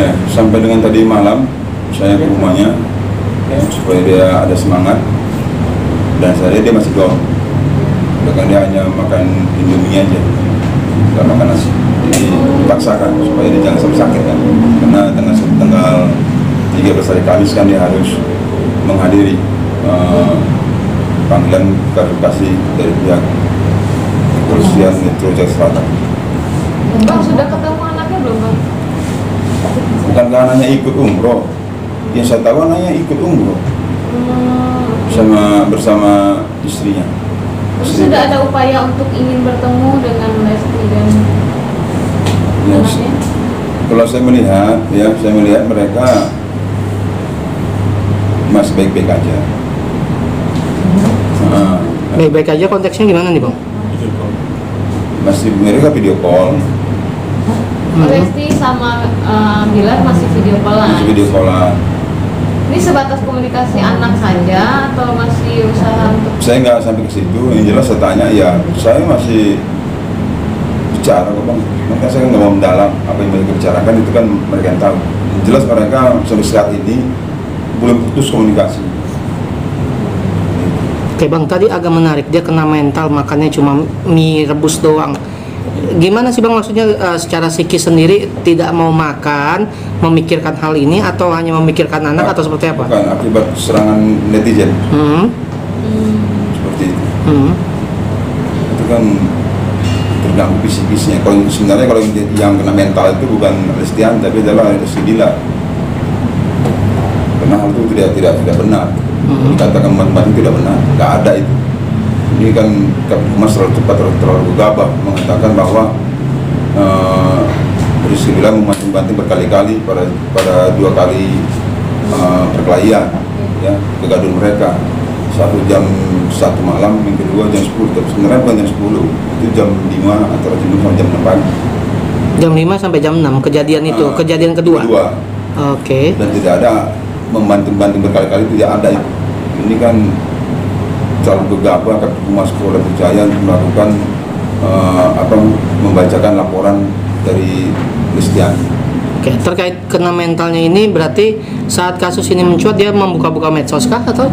Ya, sampai dengan tadi malam saya ke rumahnya ya, supaya dia ada semangat, dan saya lihat dia masih down. Bahkan dia hanya makan Indomie aja, nggak makan nasi. Jadi dipaksakan supaya dia jangan sampai sakit kan, karena tanggal 13 hari Kamis kan dia harus menghadiri panggilan klarifikasi dari pihak kepolisian Metro Jakarta Selatan. Bang, sudah ketemu anaknya belum, Bang? Bukan anaknya ikut umroh, yang saya tahu anaknya ikut umroh bersama istrinya. Sudah ada upaya untuk ingin bertemu dengan Lesti dan anaknya? Kalau saya melihat mereka masih baik-baik aja. Baik-baik aja konteksnya gimana nih, Bang? Masih mereka video call. Lesti sama Bilar masih video callan. Masih video callan. Ini sebatas komunikasi anak saja atau masih usaha untuk? Saya nggak sampai ke situ. Yang jelas saya tanya, ya saya masih bicara kok Bang. Maka saya nggak mau mendalam apa yang mereka bicarakan, itu kan mereka yang tahu. Yang jelas mereka sampai saat ini belum putus komunikasi. Oke Bang, tadi agak menarik, dia kena mental makannya cuma mie rebus doang. Gimana sih Bang, maksudnya secara psikis sendiri tidak mau makan, memikirkan hal ini atau hanya memikirkan anak atau seperti apa? Bukan, akibat serangan netizen. Seperti itu. Itu kan terganggu psikisnya. Sebenarnya kalau yang kena mental itu bukan Lestian, tapi adalah Rizky Bilar. Karena hal itu tidak benar. Dikatakan membantu tidak benar, nggak ada itu. Ini kan Mas terlalu cepat, terlalu gegabah mengatakan bahwa Rizky Bilar membantu berkali-kali pada 2 kali perkelahian, ya, kegaduhan mereka. Satu jam 1 malam, yang kedua jam 10. Tapi sebenarnya bukan jam 10, itu jam 5 antara jam 5 sampai jam 6 pagi. Jam 5 sampai jam 6 kejadian itu, kejadian kedua. Oke. Dan tidak ada membantu berkali-kali, tidak ada itu. Ini kan terlalu gegabah Humas Polda Metro Jaya untuk melakukan membacakan laporan dari Lestian. Oke, terkait kena mentalnya ini berarti saat kasus ini mencuat dia membuka-buka medsos kah atau?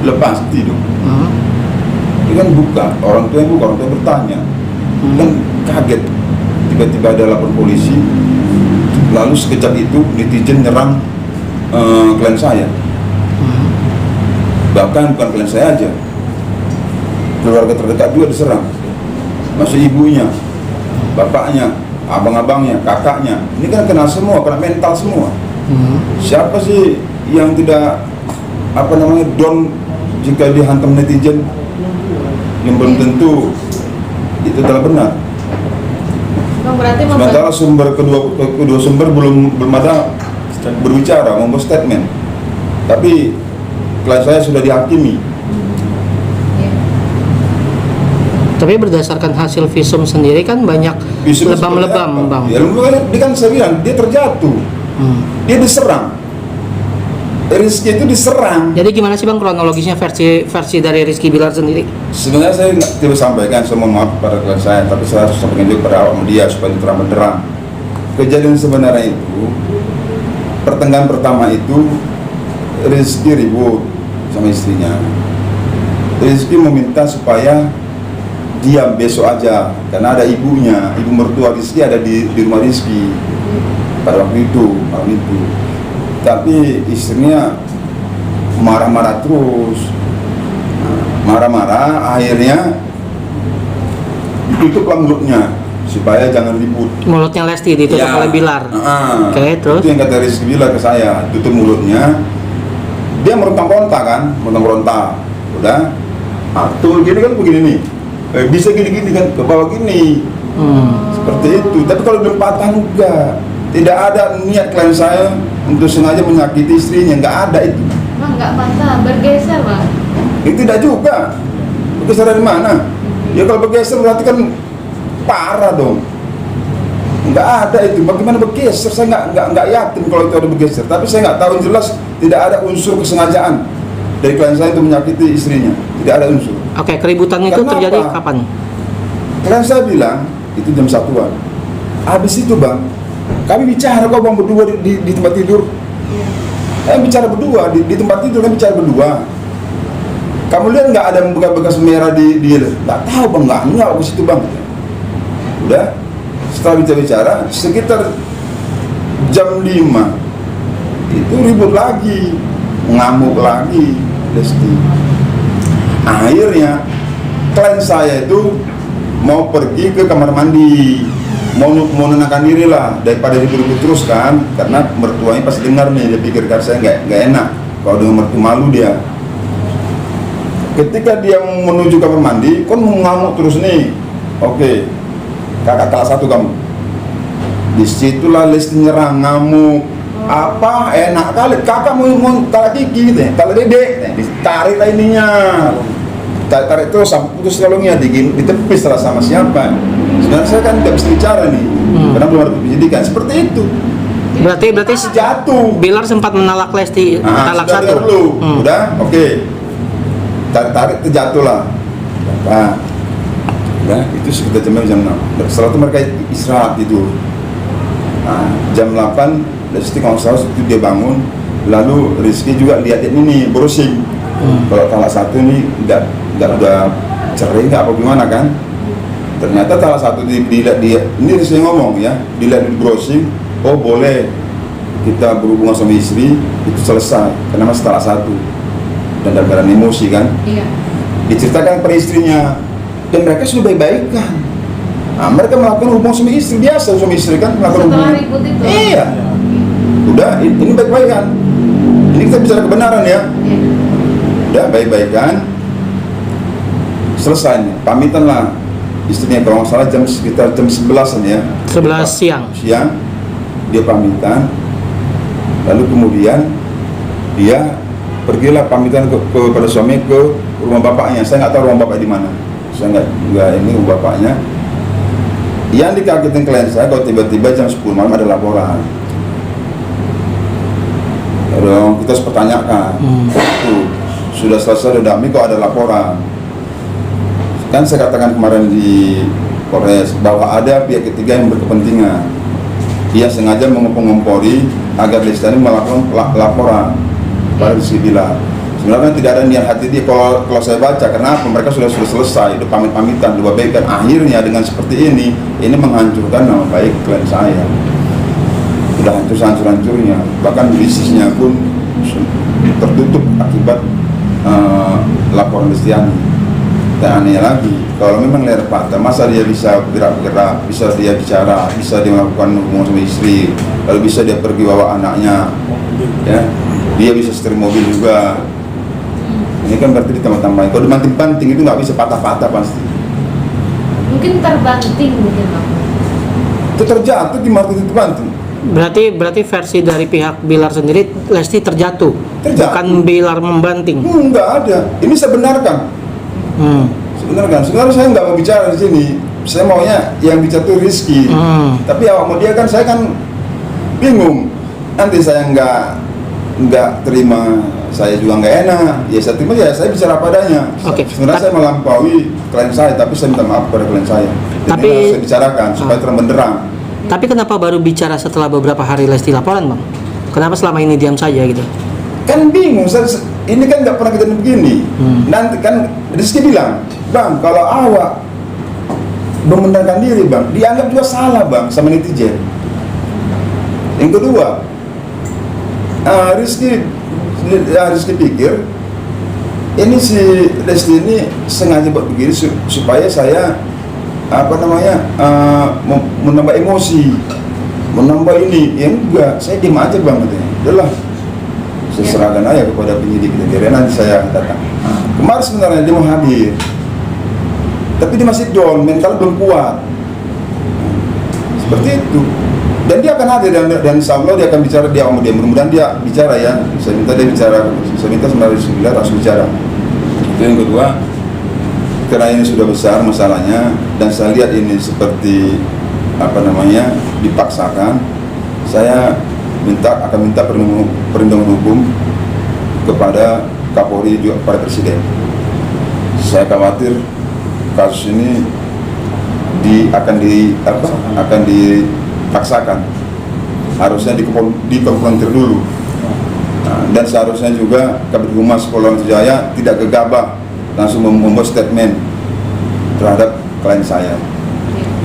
Lepas itu. Dia kan buka, orang tua bertanya. Kan kaget, tiba-tiba ada lapor polisi, lalu sekejap itu netizen nyerang klien saya. Bahkan bukan klien saya aja, keluarga terdekat juga diserang, masih ibunya, bapaknya, abang-abangnya, kakaknya. Ini kan kena semua, kena mental semua. Siapa sih yang tidak down jika dihantam netizen yang belum tentu itu telah benar. Berarti Sementara kedua sumber belum ada berbicara, membuat statement. Tapi klien saya sudah dihakimi. Tapi berdasarkan hasil visum sendiri kan banyak lebam-lebam, Bang. Ya, dia kan saya bilang dia terjatuh, dia diserang. Rizky itu diserang. Jadi gimana sih Bang kronologisnya versi dari Rizky Bilar sendiri? Sebenarnya saya tidak sampaikan, saya mohon maaf kepada klien saya, tapi saya harus sampaikan juga kepada awak media supaya terang benderang. Kejadian sebenarnya itu, pertengahan pertama itu Rizky ribut sama istrinya. Rizky meminta supaya diam besok aja, karena ada ibunya, ibu mertua Rizky ada di rumah Rizky pada waktu itu, malam itu. Tapi istrinya marah-marah terus, marah-marah, akhirnya ditutuplah mulutnya supaya jangan ribut. Mulutnya Lesti ditutup oleh Bilar. Oke, terus? Itu yang kata Rizky Bilar ke saya, tutup mulutnya. Dia meronta-ronta kan, meronta-ronta. Udah, tuh gini kan begini nih, bisa gini-gini kan, ke bawah gini. Seperti itu. Tapi kalau belum patah enggak, tidak ada niat klien saya untuk sengaja menyakiti istrinya, nggak ada itu. Bang, nggak patah, bergeser Bang. Itu tidak juga. Bergeser dari mana? Ya kalau bergeser berarti kan parah dong. Nggak ada itu. Bagaimana bergeser? Saya nggak yakin kalau itu ada bergeser. Tapi saya nggak tahu, jelas tidak ada unsur kesengajaan dari klien saya untuk menyakiti istrinya. Tidak ada unsur. Oke, keributan itu Kenapa? terjadi kapan? Klien saya bilang itu jam 1-an. Habis itu Bang, Kami bicara kok bang berdua di tempat tidur. Kami bicara berdua di tempat tidur, kami bicara berdua. Kamu lihat nggak ada bekas merah di dia? Nggak tahu bang, nggak ke situ bang. Udah, setelah bicara sekitar jam 5 itu ribut lagi, ngamuk lagi, Lesti. Akhirnya klien saya itu mau pergi ke kamar mandi, mau menenangkan diri lah daripada ribut terus kan, karena mertuanya pasti dengar nih, dia pikirkan saya nggak enak kalau dengan mertua, malu dia. Ketika dia menuju kamar mandi, kan mengamuk terus nih. Oke, kakak kelas 1 kamu. Disitulah Lesti nyerang, ngamuk. Apa enak kali kakak mau kalau Kiki gitu, kalau dedek ditarik lah ininya, tarik terus sampai putus kalungnya, ditepis lah sama siapa. Sebenarnya saya kan tidak bisa bicara nih, karena belum ada penyidikan seperti itu. Berarti Jatuh. Bilar sempat menalak Lesti, talak sudah 1. dulu. Udah, oke. Tarik terjatuh lah. Nah, udah itu sekitar jam 6. Setelah itu mereka istirahat itu. Nah, jam 8 Lesti kalau salah itu dia bangun, lalu Rizky juga liatin ini browsing. Kalau talak 1 ini nggak udah cerai nggak apa gimana kan? Ternyata talak 1 dilihat dia, ini Rizky ngomong ya, dilihat di browsing, oh boleh kita berhubungan sama istri itu selesai karena masih talak 1 dan dalam emosi kan? Iya. Diceritakan pada istrinya dan mereka sudah baik-baikan. Nah, mereka melakukan hubungan sama istri biasa, suami istri kan melakukan Setelah hubungan. ribut itu. Iya. Udah, ini baik-baikan. Ini kita bicara kebenaran ya. Iya. Udah baik-baikan. Selesai nih, pamitan lah istrinya kalau nggak salah sekitar jam 11-an ya. 11 siang. Siang dia pamitan. Lalu kemudian dia pergilah pamitan kepada suami ke rumah bapaknya. Saya nggak tahu rumah bapak di mana. Saya nggak ini rumah bapaknya. Yang dikagetin klien saya kalau tiba-tiba jam 10 malam ada laporan. Dong, kita harus pertanyakan. Tuh, sudah selesai, sudah damai kok ada laporan. Kan saya katakan kemarin di Polres bahwa ada pihak ketiga yang berkepentingan. Dia sengaja mengompori agar Lesti melakukan laporan pada Rizky Bilar. Sebenarnya tidak ada niat hati dia kalau saya baca, karena mereka sudah selesai, udah pamit-pamitan, udah baik, kan akhirnya dengan seperti ini menghancurkan nama baik klien saya. Udah hancur-hancurnya, bahkan bisnisnya pun tertutup akibat laporan Lestiani. Dan aneh lagi, kalau memang leher patah, masa dia bisa bergerak-gerak, bisa dia bicara, bisa dia melakukan hubungan sama istri, lalu bisa dia pergi bawa anaknya, ya, dia bisa setir mobil juga. Ini kan berarti ditambah-tambahin. Kalau dibanting-banting itu nggak bisa patah-patah pasti. Mungkin terbanting mungkin Bang. Itu terjatuh di market itu banting. Berarti versi dari pihak Bilar sendiri, Lesti terjatuh. Bukan Bilar membanting. Enggak ada. Ini saya benarkan. Sebenarnya saya nggak mau bicara di sini. Saya maunya yang bicara itu Rizky. Tapi awak mau dia kan, saya kan bingung. Nanti saya nggak terima, saya juga nggak enak. Ya saya terima, ya saya bicara padanya. Sebenarnya saya melampaui klien saya, tapi saya minta maaf kepada klien saya. Tapi harus saya bicarakan supaya terang benderang. Tapi kenapa baru bicara setelah beberapa hari Lesti laporan, Bang? Kenapa selama ini diam saja gitu? Kan bingung, ini kan nggak pernah kita begini. Nanti kan Rizky bilang, Bang, kalau awak membenarkan diri, Bang, dianggap juga salah, Bang, sama netizen. Yang kedua, Rizky pikir ini si Lesti ini sengaja buat begini supaya saya menambah emosi, menambah ini. Ya enggak, saya diam aja, Bang, katanya. Udahlah, saya serahkan aja kepada penyidik negara, nanti saya datang. Kemarin sebenarnya dia mau hadir, tapi dia masih down, mental belum kuat. Seperti itu. Dan dia akan hadir dan insya Allah dia akan bicara, dia mudah-mudahan dia bicara ya. Saya minta dia bicara, saya minta sebenarnya Rizky harus bicara. Itu yang kedua, karena ini sudah besar masalahnya dan saya lihat ini seperti dipaksakan, saya akan minta perlindungan hukum kepada Kapolri juga kepada Presiden. Saya khawatir kasus ini akan dipaksakan harusnya dikonfrontir dulu. Nah, dan seharusnya juga Kabid Humas Polda Metro Jaya tidak gegabah langsung membuat statement terhadap klien saya.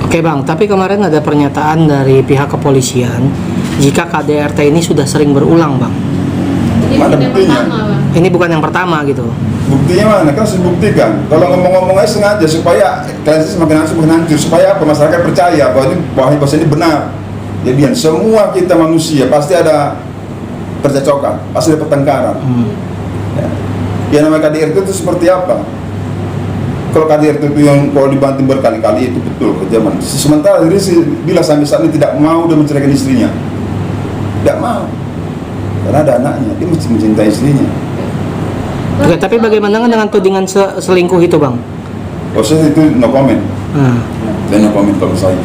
Oke bang, tapi kemarin ada pernyataan dari pihak kepolisian jika KDRT ini sudah sering berulang bang. Jadi Mana bukan yang buktinya? pertama, Bang. Ini bukan yang pertama gitu. Buktinya mana? Kan harus dibuktikan. Kalau ngomong-ngomong aja sengaja supaya klien saya semakin hancur, supaya apa? Masyarakat percaya bahwa ini benar. Jadi semua kita manusia pasti ada percekcokan, pasti ada pertengkaran. Ya. Yang namanya KDRT itu seperti apa? Kalau KDRT itu yang kalau dibanting berkali-kali itu betul kejaman. Sementara Rizky bila sampai saat ini tidak mau dia menceraikan istrinya, tidak mau, karena ada anaknya, dia mesti mencintai istrinya. Oke, tapi bagaimana dengan tudingan selingkuh itu bang? Proses itu no comment, Nah, dan no comment kalau saya.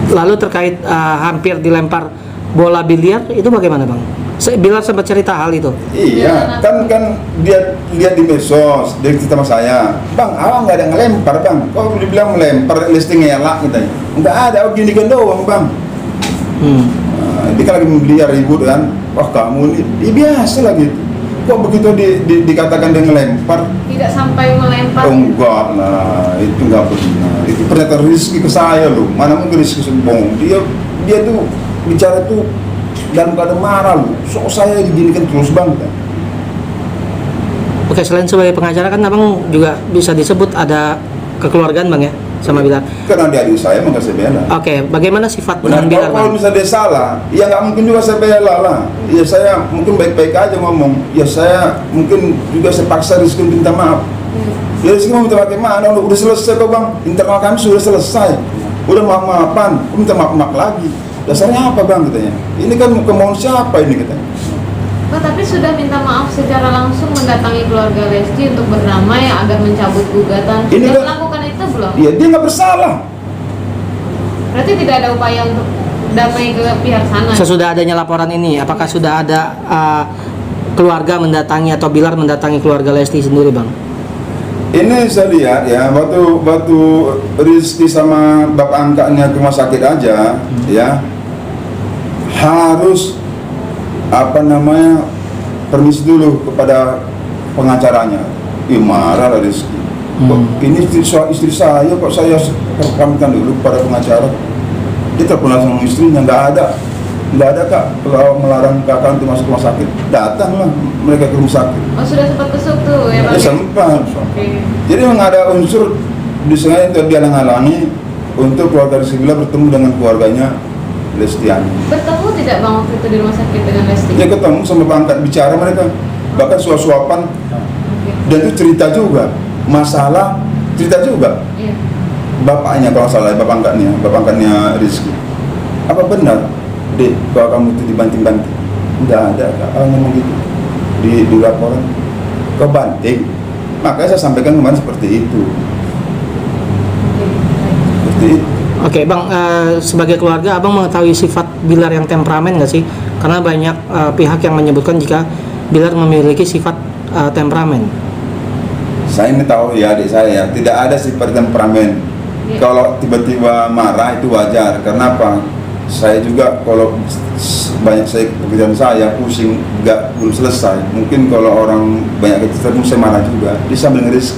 lalu terkait hampir dilempar bola biliar itu bagaimana bang? Bilar sempat cerita hal itu. Iya, kan dia lihat di medsos, dia cerita sama saya, bang, awang nggak ada ngelempar bang, kok dibilang melempar listing ngelak katanya, nggak ada, oh gini kan doang bang. Nah, dia kan lagi membeliar ribut kan, wah kamu ini, ya biasa lah gitu. Kok begitu dikatakan dia ngelempar? Tidak sampai melempar. Oh enggak lah, itu nggak benar. Itu pernyataan Rizky ke saya loh, mana mungkin Rizky sombong. Dia tuh bicara tuh dalam keadaan marah loh, so saya diginikan terus bang. Oke, selain sebagai pengacara kan abang juga bisa disebut ada kekeluargaan bang ya sama Bilar. Karena dia adik saya maka saya bela. Oke, bagaimana sifat Benar, dengan Bilar kalau bang? misalnya dia salah, ya nggak mungkin juga saya bela lah. Ya saya mungkin baik-baik aja ngomong. Ya saya mungkin juga saya paksa Rizky minta maaf. Ya Rizky mau minta maaf gimana? Udah selesai kok bang, internal kami sudah selesai. Udah maaf-maafan, minta maaf lagi. Dasarnya apa bang katanya? Ini kan kemauan siapa ini katanya? Pak, tapi sudah minta maaf secara langsung mendatangi keluarga Lesti untuk berdamai agar mencabut gugatan. Ini Sudah kan- melakukan itu belum? Ya dia nggak bersalah. Berarti tidak ada upaya untuk damai ke pihak sana. Sesudah adanya laporan ini, apakah sudah ada keluarga mendatangi atau Bilar mendatangi keluarga Lesti sendiri bang? Ini saya lihat ya, waktu Rizky sama bapak angkatnya ke rumah sakit aja, ya harus permisi dulu kepada pengacaranya. Ih marah lah Rizky. Kok ini istri saya, kok saya pamitan dulu kepada pengacara. Dia telepon langsung istrinya, nggak ada kak, kalau melarang kakak untuk masuk rumah sakit. Datanglah mereka ke rumah sakit. Oh, sudah sempat kesuk tuh ya Bang? Ya sempat. Oke. Jadi memang ada unsur disengaja untuk dihalang-halangi untuk keluarga Rizky Bilar bertemu dengan keluarganya Lestiani. Bertemu tidak Bang waktu itu di rumah sakit dengan Lesti? Dia ketemu sama bangkat bicara mereka, bahkan suap-suapan, Oke. dan itu cerita juga masalah, cerita juga Iya. bapaknya kalau salah, bapak angkatnya Rizky. Apa benar, Dek, kalau kamu itu dibanting-banting? Enggak ada, Kak. Ngomong gitu di laporan kau banting. Makanya saya sampaikan kemarin seperti itu. Oke, baik. Seperti itu. Oke bang, sebagai keluarga abang mengetahui sifat Bilar yang temperamen nggak sih? Karena banyak pihak yang menyebutkan jika Bilar memiliki sifat temperamen. Saya ini tahu ya adik saya, tidak ada sifat temperamen. Iya. Kalau tiba-tiba marah itu wajar. Karena apa? Saya juga kalau banyak saya pekerjaan saya pusing, belum selesai. Mungkin kalau orang banyak ketemu saya marah juga. Dia sambil ngeris.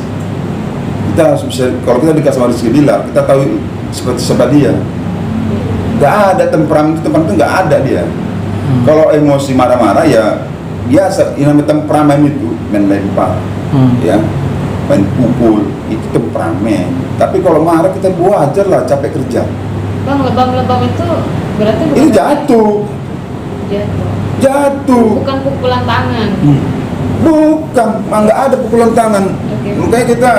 Kita harus bisa, kalau kita dikasih sama Rizky Bilar, kita tahu seperti siapa dia. Nggak ada temperamen itu nggak ada dia. Kalau emosi marah-marah ya biasa. Yang namanya temperamen itu main lempar, ya, main pukul, itu temperamen. Tapi kalau marah kita wajar lah, capek kerja. Bang, lebam-lebam itu berarti Ini jatuh. Bukan pukulan tangan. Bukan, nggak ada pukulan tangan. Oke. Makanya kita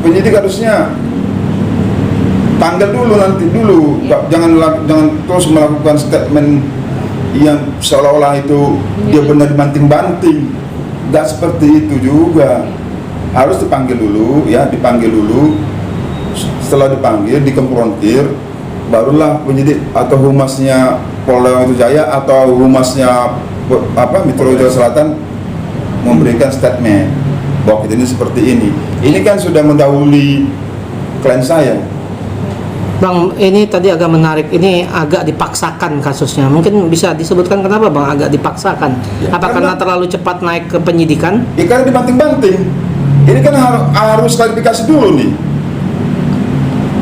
penyidik harusnya panggil dulu nanti dulu. Iya. Jangan terus melakukan statement yang seolah-olah itu dia benar dibanting-banting. Nggak seperti itu juga. Harus dipanggil dulu, ya, dipanggil dulu. Setelah dipanggil, dikonfrontir, barulah penyidik atau humasnya Polda Metro Jaya atau humasnya Metro Jaya Selatan memberikan statement bahwa kita ini seperti ini. Ini kan sudah mendahului klien saya. Bang, ini tadi agak menarik. Ini agak dipaksakan kasusnya. Mungkin bisa disebutkan kenapa Bang agak dipaksakan? Ya, Apa karena terlalu cepat naik ke penyidikan? Ya karena dibanting-banting. Ini kan harus klarifikasi dulu nih.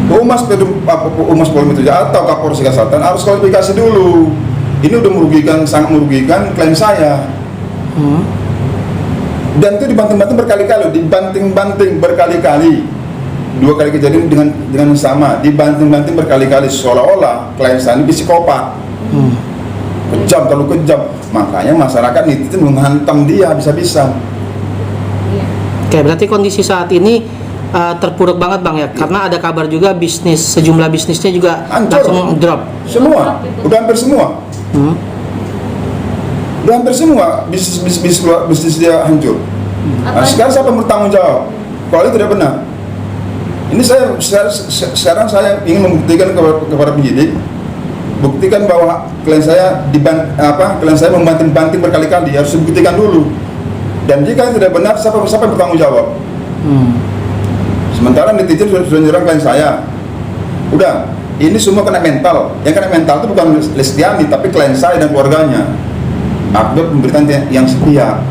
Humas Polda Metro Jaya atau Kapolres Jakarta Selatan harus klarifikasi dulu. Ini udah merugikan, sangat merugikan klien saya. Dan itu dibanting-banting berkali-kali. 2 kali kejadian dengan yang sama, dibanting-banting berkali-kali seolah-olah klien saya ini psikopat. Kejam, terlalu kejam. Makanya masyarakat itu menghantam dia bisa-bisa. Iya. Oke, berarti kondisi saat ini terpuruk banget Bang ya, karena ada kabar juga sejumlah bisnisnya juga Hancur. langsung drop. Semua, udah hampir semua. Udah hampir semua bisnis dia hancur. Nah, sekarang siapa yang bertanggung jawab? Kalau itu tidak benar. Ini sekarang saya ingin membuktikan kepada penyidik, buktikan bahwa klien saya klien saya membanting-banting berkali-kali, harus dibuktikan dulu. Dan jika tidak benar, siapa yang bertanggung jawab? Sementara netizen sudah nyerang klien saya. Udah, ini semua kena mental. Yang kena mental itu bukan Lestiani, tapi klien saya dan keluarganya. Akibat pemberitaan yang sepihak,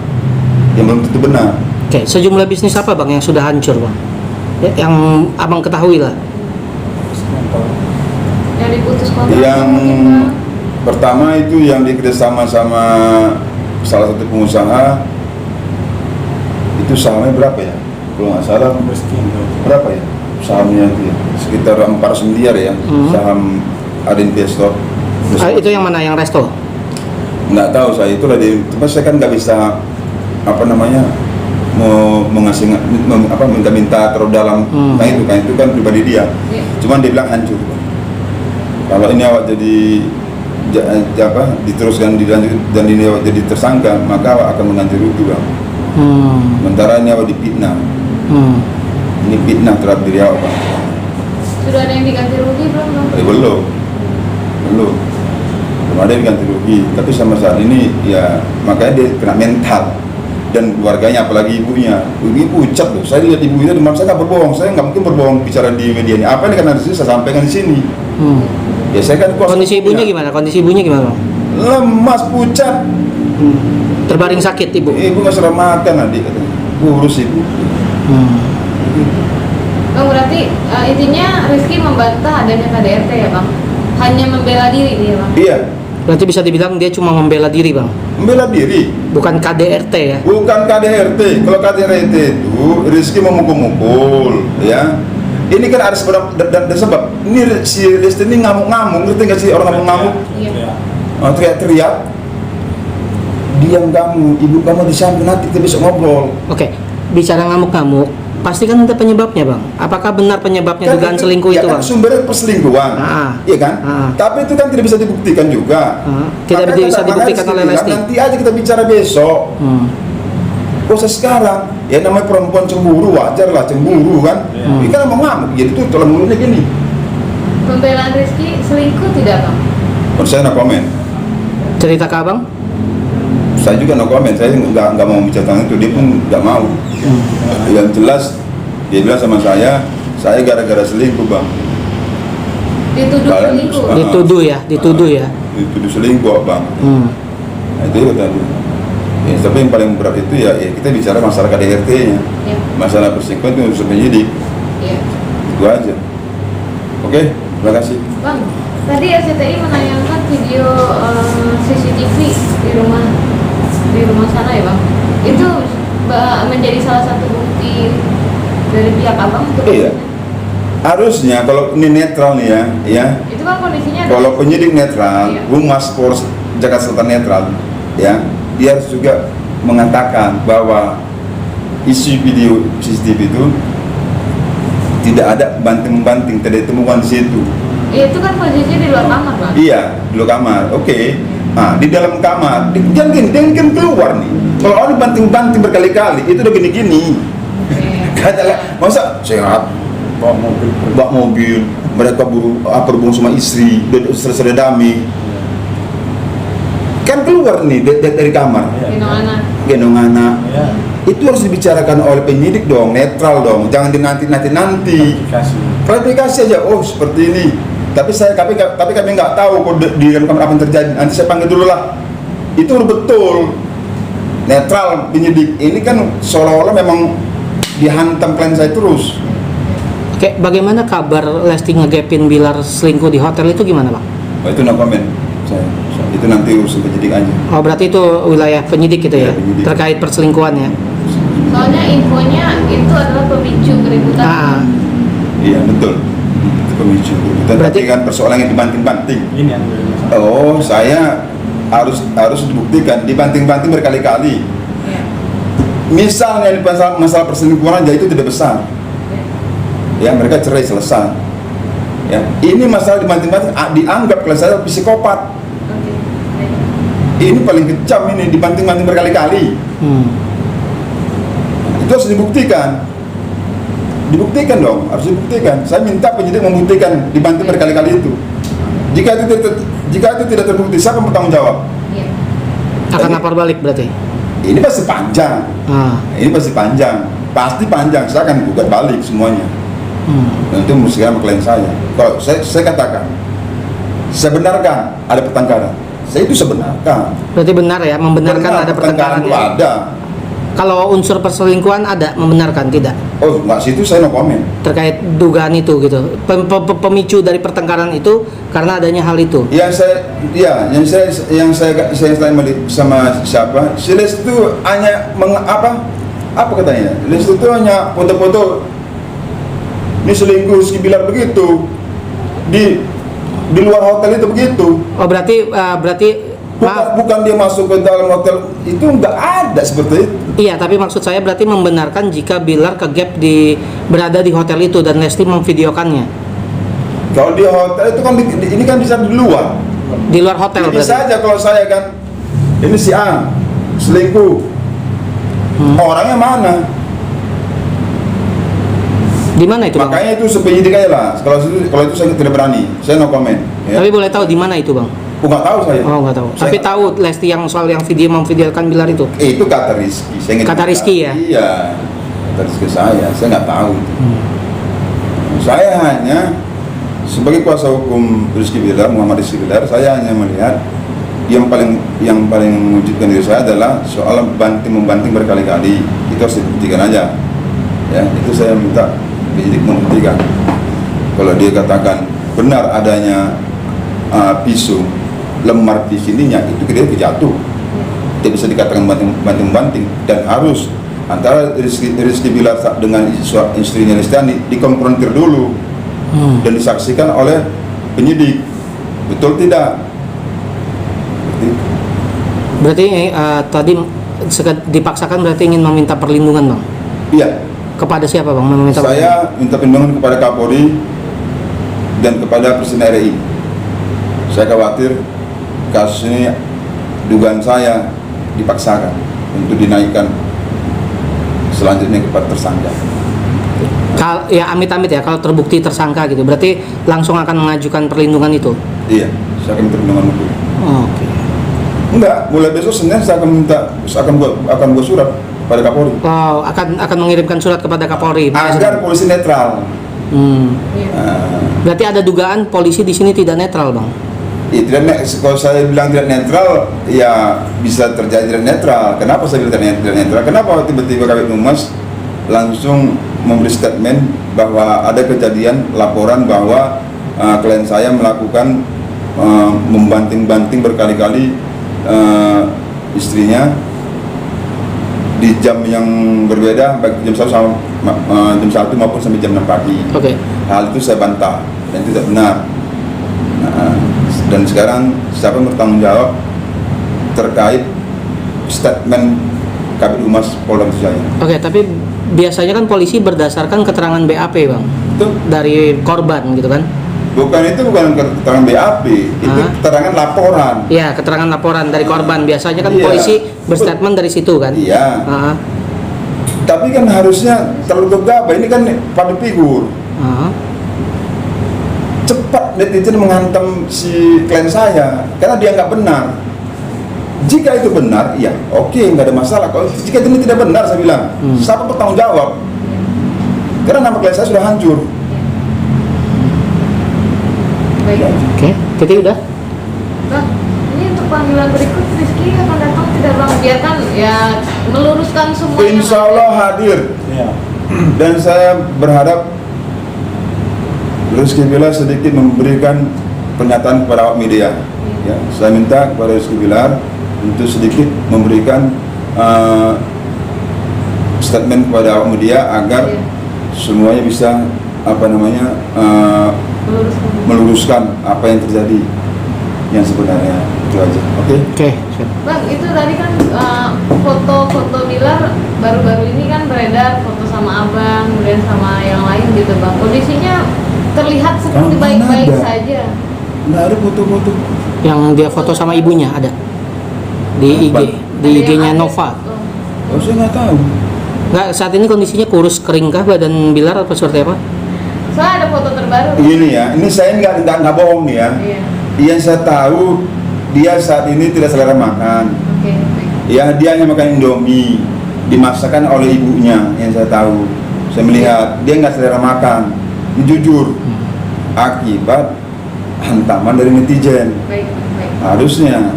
yang belum tentu benar. Oke, sejumlah bisnis apa Bang yang sudah hancur Bang? Ya, yang Abang ketahui lah. Yang diputus kontrak. Yang pertama itu yang dikerjasama sama salah satu pengusaha, itu sahamnya berapa ya? Kalau nggak salah berapa ya sahamnya itu ya? Sekitar 400 miliar ya. Saham ada investor. Itu yang mana, yang resto? Nggak tahu saya, itulah cuma saya kan nggak bisa mau minta terlalu dalam. Nah itu kan pribadi dia. Cuman dia bilang hancur. Kalau ini awak diteruskan dilanjut dan ini awak jadi tersangka, maka awak akan mengganti rugi Bang. Sementara ini awak dipitnah. Ini fitnah terhadap diri awak Bang. Sudah ada yang diganti rugi belum Bang? Belum ada yang diganti rugi. Tapi sama saat ini ya makanya dia kena mental. Dan keluarganya, apalagi ibunya, ibu ucap loh. Saya lihat ibu itu, saya nggak berbohong, saya nggak mungkin berbohong bicara di media ini. Apa yang karena di sini saya sampaikan di sini. Ya saya kan Kondisi ibunya gimana? Bang? Lemas, pucat. Terbaring sakit ibu. Ibu nggak serah makan, adik katanya. Kurus ibu. Bang, berarti intinya Rizky membantah adanya KDRT ya Bang? Hanya membela diri dia Bang? Iya. Berarti bisa dibilang dia cuma membela diri Bang? Membela diri. Bukan KDRT ya? Bukan KDRT. Kalau KDRT itu Rizky memukul-mukul, ya. Ini kan ada sebab dan sebab. Ini si Rizky ini ngamuk-ngamuk, ngerti nggak sih orang ngamuk-ngamuk? Iya. Teriak-teriak. Diam kamu, ibu kamu di samping, nanti kita bisa ngobrol. Oke, bicara ngamuk-ngamuk, pasti kan ada penyebabnya Bang. Apakah benar penyebabnya Kan dugaan selingkuh ya itu kan Bang? sumbernya perselingkuhan, iya kan? Tapi itu kan tidak bisa dibuktikan juga. Tidak Makanya bisa dibuktikan oleh Lesti. Nanti aja kita bicara besok. Proses sekarang, ya namanya perempuan cemburu, wajar lah cemburu kan. Ini kan mau ngamuk, jadi tuh tolong mulutnya gini. Pembelaan Rizky selingkuh tidak Bang? Menurut saya no comment. Cerita ke Abang? Saya juga no comment, saya nggak mau bicara tentang itu, dia pun nggak mau. Yang jelas dia bilang sama saya gara-gara selingkuh Bang. Dituduh selingkuh? Dituduh ya. Dituduh selingkuh Bang. Nah, itu tadi. Ya, tapi yang paling berat itu ya kita bicara masalah KDRT-nya. Ya. Masalah perselingkuhan itu urusan penyidik. Iya. Itu aja. Oke, terima kasih. Bang, tadi RCTI menayangkan video CCTV di rumah sana ya Bang. Itu menjadi salah satu bukti dari pihak Abang untuk Iya. Harusnya kalau ini netral nih ya. itu kan kondisinya Kalau penyidik netral, Iya. Humas Polres Jakarta Selatan netral, ya, dia harus juga mengatakan bahwa isi video CCTV itu tidak ada banting-banting, tidak ditemukan di situ. itu kan posisinya di luar kamar Bang. Iya, di luar kamar. Oke. Nah, di dalam kamar, jangan kan keluar nih. Kalau orang banting-banting berkali-kali, itu udah gini-gini. Katalah, masa sehat, bawa mobil, mereka berhubung sama istri, sudah damai. Kan keluar nih dari kamar, Gendong anak. gendong anak. Itu harus dibicarakan oleh penyidik dong, netral dong, jangan dinanti. Klarifikasi aja, oh seperti ini. Tapi kami nggak tahu kok di dalam kamar apa yang terjadi. Nanti saya panggil dulu lah. Itu betul netral penyidik. Ini kan seolah-olah memang dihantam klien saya terus. Oke, bagaimana kabar Lesti ngegapin Bilar selingkuh di hotel itu gimana Bang? Oh, itu no comment. Itu nanti urusan penyidik aja. Oh, berarti itu wilayah penyidik gitu ya, Penyidik. terkait perselingkuhan ya? Soalnya infonya itu adalah pemicu keributan. Iya betul. Itu pemicu. Tapi kan persoalan yang dibanting-banting. Ini yang Oh, saya harus dibuktikan, dibanting-banting berkali-kali. Iya. Misalnya di masalah perselingkuhan aja itu tidak besar. Ya, mereka cerai selesai. Ya, ini masalah dibanting-banting dianggap kalau saya psikopat. Oke. Ini paling kejam ini, dibanting-banting berkali-kali. Itu harus dibuktikan. Dibuktikan dong, harus dibuktikan. Saya minta penyidik membuktikan dibanting berkali-kali itu. Jika itu tidak terbukti, siapa yang bertanggung jawab? Iya. Akan lapor balik berarti? Ini pasti panjang. Ini pasti panjang. Pasti panjang. Saya akan gugat balik semuanya. Dan itu mesti sama klien saya. Kalau saya katakan, saya benarkan ada pertengkaran. Saya itu sebenarkan. Berarti benar ya, membenarkan ada pertengkaran itu ya? ada. Kalau unsur perselingkuhan ada, membenarkan tidak? Oh, enggak, situ saya no comment. Terkait dugaan itu gitu. Pemicu dari pertengkaran itu karena adanya hal itu. Yang saya sama siapa? Si Les itu hanya apa katanya? Les itu hanya foto-foto ini selingkuh si Bilar begitu di luar hotel itu begitu. Oh, berarti maaf. Bukan dia masuk ke dalam hotel itu, nggak ada seperti itu. Iya, tapi maksud saya berarti membenarkan jika Bilar kegap berada di hotel itu dan Lesti memvideokannya. Kalau di hotel itu kan ini kan bisa di luar. Di luar hotel Ini berarti. saja kalau saya kan ini si A selingkuh. Orangnya mana? Di mana itu, Bang? Makanya itu sepenyidik aja lah. Kalau itu saya tidak berani. Saya no comment. Ya. Tapi boleh tahu di mana itu, Bang? Nggak tahu saya. Oh, nggak tahu. Saya Tapi nggak tahu Lesti yang soal yang memvideokan Bilar itu. Itu kata Rizky. Saya nggak Kata tahu. Rizky ya? Iya. Kata Rizky saya nggak tahu. Saya hanya sebagai kuasa hukum Rizky Bilar, Muhammad Rizky Bilar, saya hanya melihat yang paling mengejutkan diri saya adalah soal membanting berkali-kali. Itu harus dibuktikan aja. Ya, itu saya minta penyidik membuktikan. Kalau dia katakan benar adanya pisau lemar di sininya, itu dia kejatuh. Tidak bisa dikatakan banting-banting, dan harus antara Rizky Bilar dengan istrinya Lestiani dikonfrontir dulu dan disaksikan oleh penyidik. Betul tidak? Berarti tadi dipaksakan berarti ingin meminta perlindungan, Bang? Iya. Kepada siapa, Bang? Saya minta perlindungan kepada Kapolri dan kepada Presiden RI. Saya khawatir kasus ini, dugaan saya dipaksakan untuk dinaikkan selanjutnya kepada tersangka. Ya amit-amit ya, kalau terbukti tersangka gitu, berarti langsung akan mengajukan perlindungan itu? Iya, saya akan minta perlindungan hukum. Oke. Enggak, mulai besok Senin saya akan buat surat pada Kapolri. Oh, akan mengirimkan surat kepada Kapolri Agar polisi netral. Berarti ada dugaan polisi di sini tidak netral, Bang? Kalau saya bilang tidak netral, ya bisa terjadi tidak netral. Kenapa saya bilang tidak netral? Kenapa tiba-tiba Kabid Humas langsung memberi statement bahwa ada kejadian laporan bahwa klien saya melakukan membanting-banting berkali-kali istrinya di jam yang berbeda, baik jam 1 maupun sampai jam 6 pagi. Oke. Hal itu saya bantah dan itu tidak benar. Dan sekarang siapa yang bertanggung jawab terkait statement Kabid Humas Polda Metro Jaya? Oke, tapi biasanya kan polisi berdasarkan keterangan BAP, Bang, Itu dari korban gitu kan? bukan keterangan BAP, itu keterangan laporan. Iya, keterangan laporan dari korban. Biasanya kan Iya. polisi berstatement dari situ kan? Iya. Tapi kan harusnya terlalu gegabah. Ini kan public figure. Cepat netizen menghantam si klien saya karena dia nggak benar. Jika itu benar, ya oke, nggak ada masalah. Kalau jika ini tidak benar, saya bilang, siapa bertanggung jawab? Karena nama klien saya sudah hancur. Baik. Oke, jadi udah. Bang, ini untuk panggilan berikut Rizky akan datang tidak bang? Biarkan ya meluruskan semua. Insya Allah hadir. Iya. Dan saya berharap Rizky Bilar sedikit memberikan pernyataan kepada awak media. Ya, saya minta kepada Rizky Bilar untuk sedikit memberikan statement kepada awak media agar semuanya bisa meluruskan apa yang terjadi yang sebenarnya. Itu aja. Oke? Oke, siap. Bang, itu tadi kan foto-foto Bilar baru-baru ini kan beredar foto sama abang, kemudian sama yang lain gitu bang. Kondisinya terlihat seperti Mana baik-baik ada? saja. Nggak ada foto-foto. Yang dia foto sama ibunya ada di IG, di Ada IG-nya yang Nova. Oh, Oh, saya nggak tahu. Nggak, saat ini kondisinya kurus keringkah badan Bilar atau seperti apa? soalnya ada foto terbaru. Ini ya, ini saya nggak bohong nih ya. Iya. Yang saya tahu dia saat ini tidak selera makan. Oke, baik. Ya, dia hanya makan Indomie dimasakkan oleh ibunya yang saya tahu. Saya melihat dia nggak selera makan. Ini jujur akibat hantaman dari netizen. Baik, baik. Harusnya,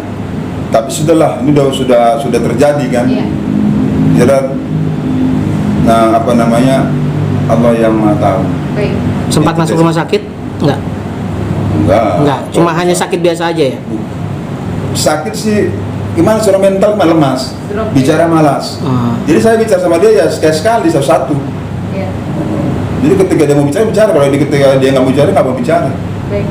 tapi sudahlah, ini sudah terjadi kan. Iya. Jerat, nah Allah yang Maha tahu. Baik. Sempat masuk rumah sakit? Nggak, nggak. Cuma hanya sakit biasa aja ya? Sakit sih gimana, secara mental malah lemas, Drop, bicara ya. malas. Ah. Jadi saya bicara sama dia ya sekali satu. Iya. Jadi ketika dia mau bicara, kalau ketika dia nggak mau bicara, nggak mau bicara. Baik.